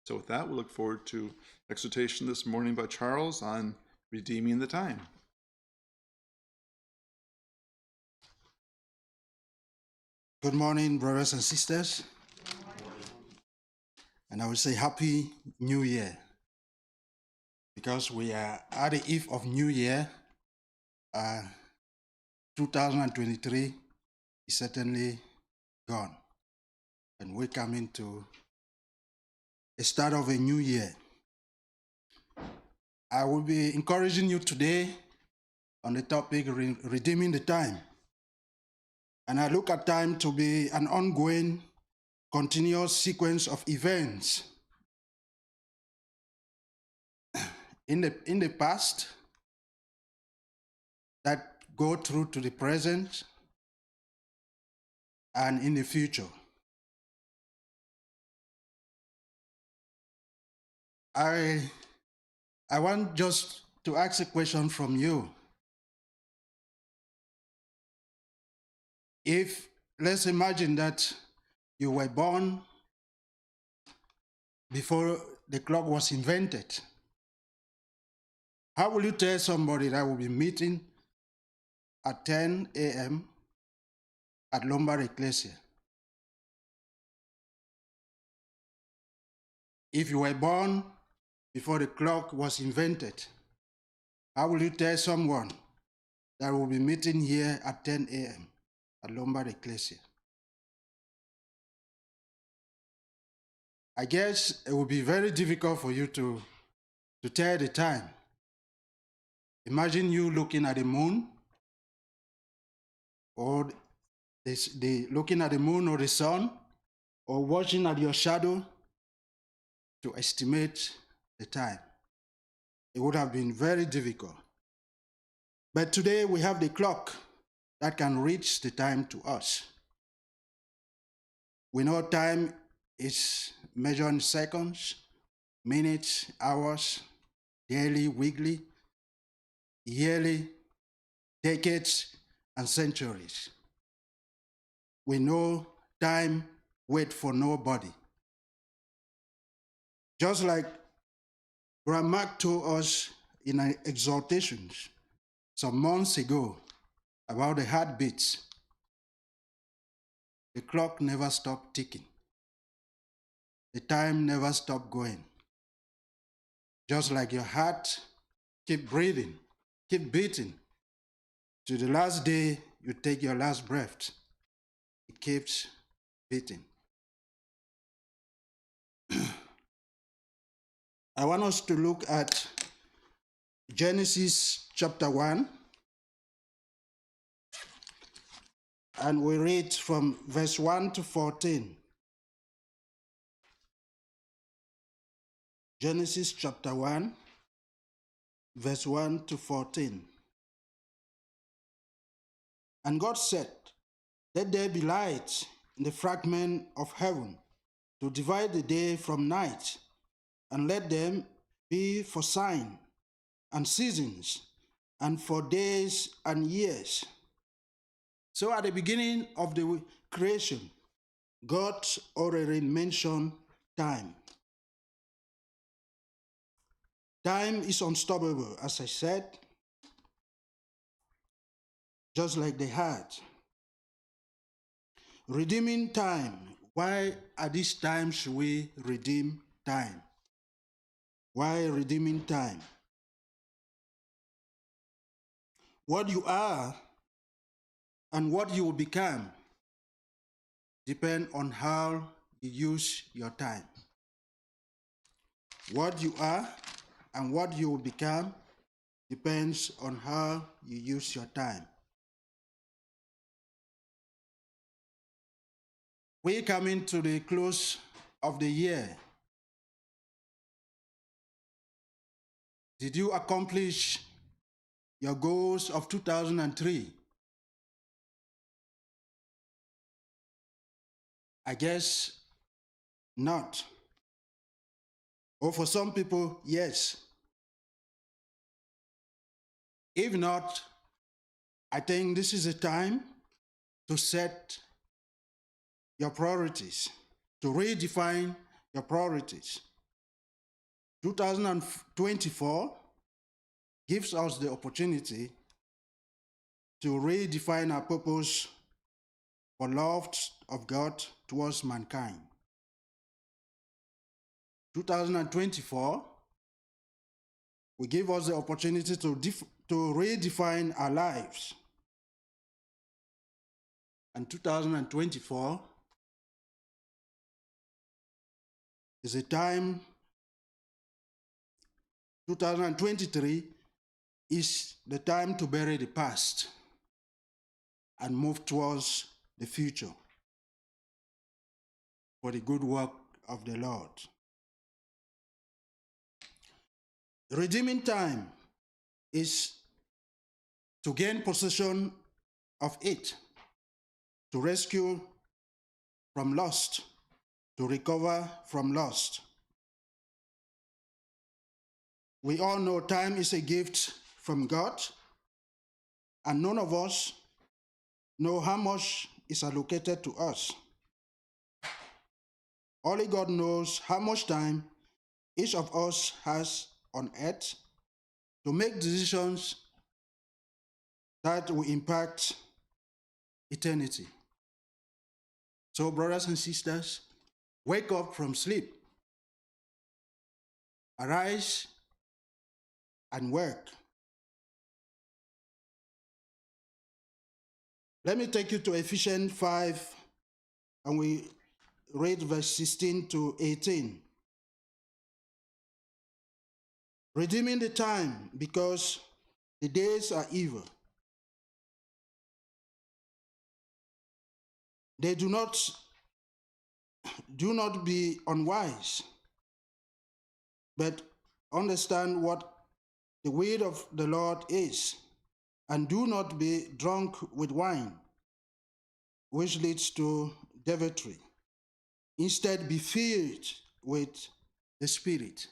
So with that, we'll look forward to exhortation this morning by Charles on redeeming the time. Good morning, brothers and sisters. And I will say Happy New Year, because we are at the eve of New Year. 2023 is certainly gone, and we're coming to the start of a new year. I will be encouraging you today on the topic redeeming the time. And I look at time to be an ongoing, continuous sequence of events. In the past, that go through to the present and in the future. I want just to ask a question from you. If, let's imagine that you were born before the clock was invented, how will you tell somebody that will be meeting at 10 a.m. at Lombard Ecclesia? If you were born before the clock was invented, how will you tell someone that will be meeting here at 10 a.m. at Lombard Ecclesia? I guess it would be very difficult for you to tell the time. Imagine you looking at the moon, or looking at the moon or the sun, or watching at your shadow to estimate the time. It would have been very difficult. But today we have the clock that can reach the time to us. We know time is measured in seconds, minutes, hours, daily, weekly, yearly, decades, and centuries. We know time waits for nobody. Just like Brother Mark told us in an exhortation some months ago about the heartbeats, the clock never stopped ticking. The time never stopped going. Just like your heart keep breathing, keep beating. To the last day you take your last breath, it keeps beating. I want us to look at Genesis chapter 1, and we read from verse 1 to 14. Genesis chapter 1, verse 1 to 14. And God said, "Let there be light in the fragment of heaven to divide the day from night, and let them be for signs and seasons, and for days and years." So at the beginning of the creation, God already mentioned time. Time is unstoppable, as I said, just like the heart. Redeeming time. Why at this time should we redeem time? Why redeeming time? What you are and what you will become depend on how you use your time. What you are and what you will become depends on how you use your time. We coming to the close of the year. Did you accomplish your goals of 2003? I guess not. Or for some people, yes. If not, I think this is a time to set your priorities, to redefine your priorities. 2024 gives us the opportunity to redefine our purpose for love of God towards mankind. 2024 will give us the opportunity to redefine our lives. And 2024 is a time, 2023 is the time to bury the past and move towards the future for the good work of the Lord. The redeeming time is to gain possession of it, to rescue from lost, to recover from lost. We all know time is a gift from God, and none of us know how much is allocated to us. Only God knows how much time each of us has on earth to make decisions that will impact eternity. So, brothers and sisters, wake up from sleep, arise and work. Let me take you to Ephesians 5, and we read verse 16 to 18. Redeeming the time, because the days are evil. They do not be unwise, but understand what the will of the Lord is, and do not be drunk with wine, which leads to deviltry. Instead, be filled with the Spirit.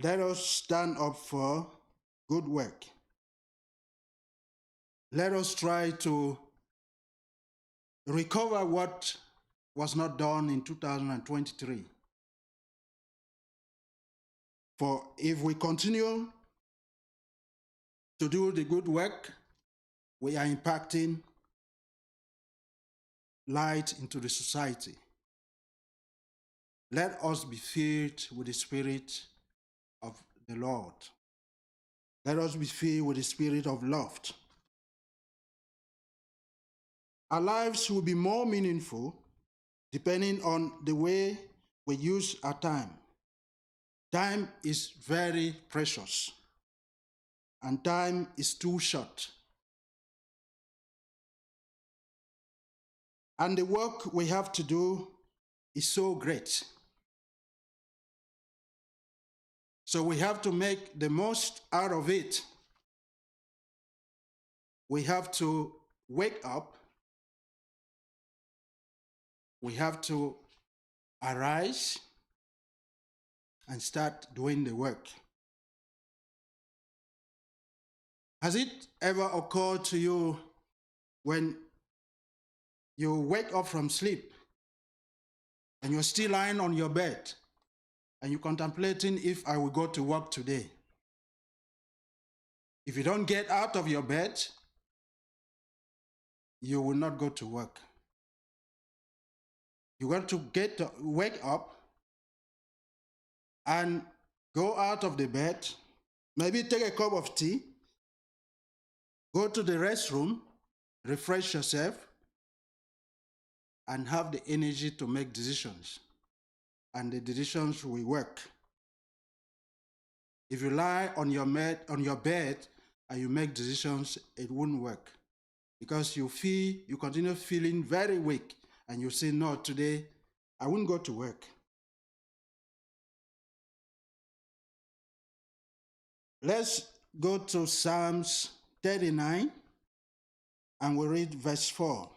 Let us stand up for good work. Let us try to recover what was not done in 2023. For if we continue to do the good work, we are impacting light into the society. Let us be filled with the Spirit of the Lord. Let us be filled with the spirit of love. Our lives will be more meaningful depending on the way we use our time. Time is very precious, and time is too short. And the work we have to do is so great. So we have to make the most out of it. We have to wake up. We have to arise and start doing the work. Has it ever occurred to you when you wake up from sleep and you're still lying on your bed and you're contemplating if I will go to work today? If you don't get out of your bed, you will not go to work. You got to wake up and go out of the bed, maybe take a cup of tea, go to the restroom, refresh yourself, and have the energy to make decisions. And the decisions will work. If you lie on your bed and you make decisions, it won't work. Because you continue feeling very weak, and you say, no, today I won't go to work. Let's go to Psalms 39, and we read verse 4.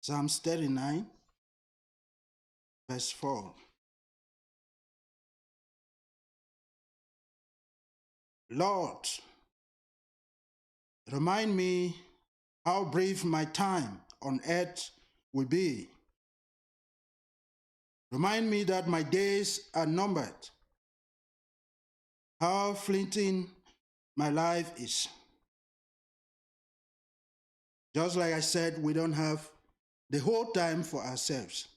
Psalms 39, verse 4. Lord, remind me how brief my time on earth will be. Remind me that my days are numbered, how fleeting my life is. Just like I said, we don't have the whole time for ourselves.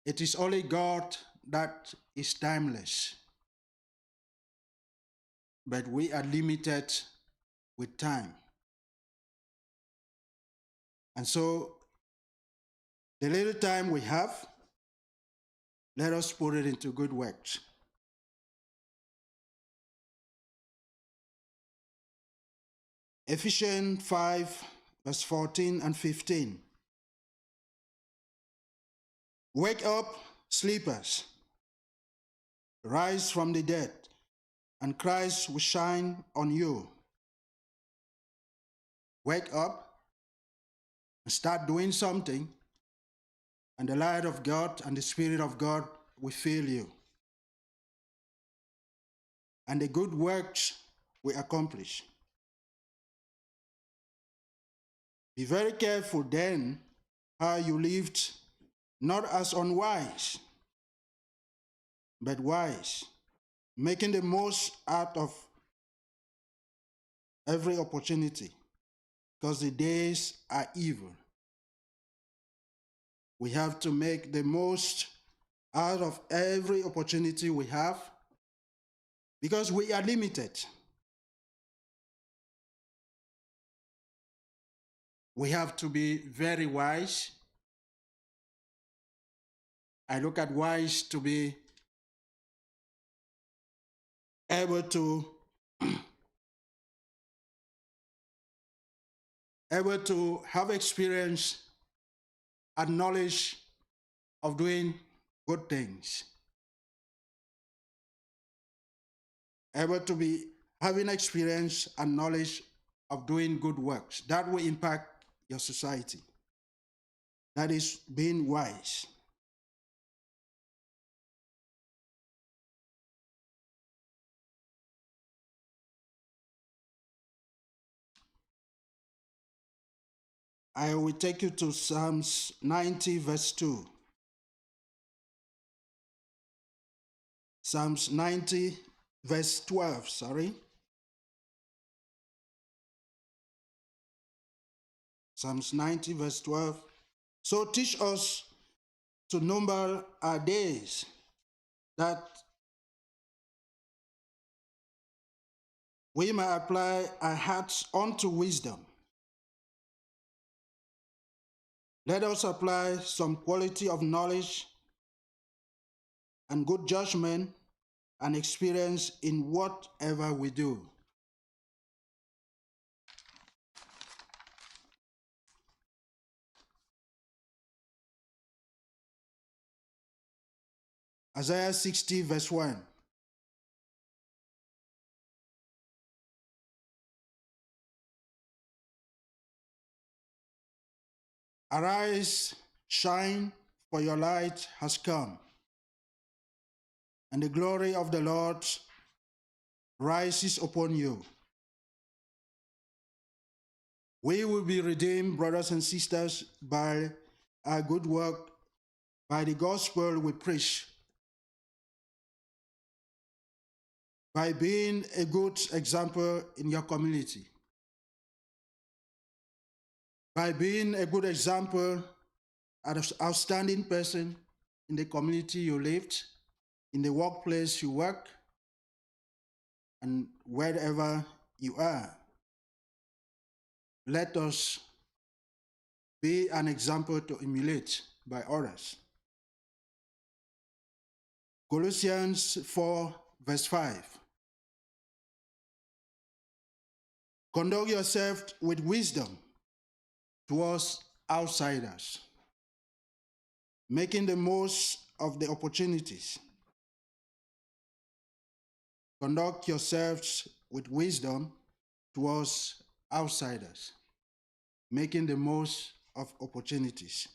It is only God that is timeless. But we are limited with time. And so, the little time we have, let us put it into good works. Ephesians 5, verse 14 and 15. Wake up, sleepers. Rise from the dead, and Christ will shine on you. Wake up and start doing something, and the light of God and the Spirit of God will fill you. And the good works will accomplish. Be very careful then how you lived, not as unwise, but wise, making the most out of every opportunity, because the days are evil. We have to make the most out of every opportunity we have, because we are limited. We have to be very wise. I look at wise to be able to have experience and knowledge of doing good things. Able to be having experience and knowledge of doing good works. That will impact your society. That is being wise. I will take you to Psalms 90, verse 2. Psalms 90, verse 12, sorry. Psalms 90, verse 12. So teach us to number our days, that we may apply our hearts unto wisdom. Let us apply some quality of knowledge and good judgment and experience in whatever we do. Isaiah 60, verse 1. Arise, shine, for your light has come, and the glory of the Lord rises upon you. We will be redeemed, brothers and sisters, by our good work, by the gospel we preach, by being a good example in your community, by being a good example, an outstanding person in the community you lived, in the workplace you work, and wherever you are. Let us be an example to emulate by others. Colossians 4, verse 5. Conduct yourself with wisdom towards outsiders, making the most of the opportunities. Conduct yourselves with wisdom towards outsiders, making the most of opportunities.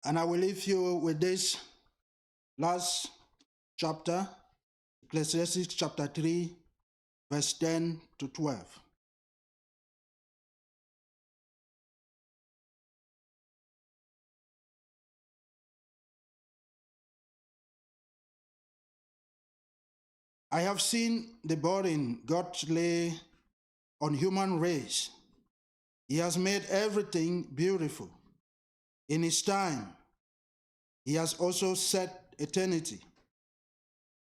And I will leave you with this last chapter, Ecclesiastes chapter 3, verse 10 to 12. I have seen the burden God lay on human race. He has made everything beautiful. In his time, he has also set eternity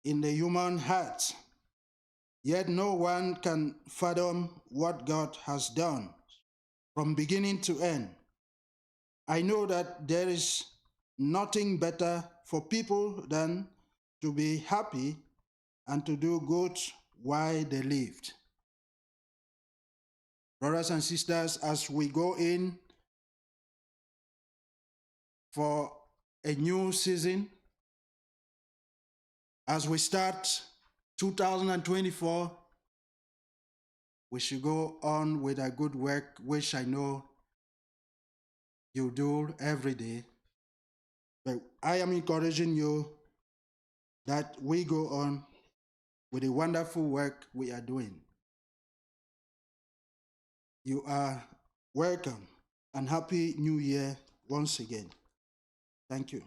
in the human heart. Yet no one can fathom what God has done from beginning to end. I know that there is nothing better for people than to be happy and to do good while they lived. Brothers and sisters, as we go in for a new season, as we start 2024, we should go on with a good work, which I know you do every day. But I am encouraging you that we go on with the wonderful work we are doing. You are welcome and Happy New Year once again. Thank you.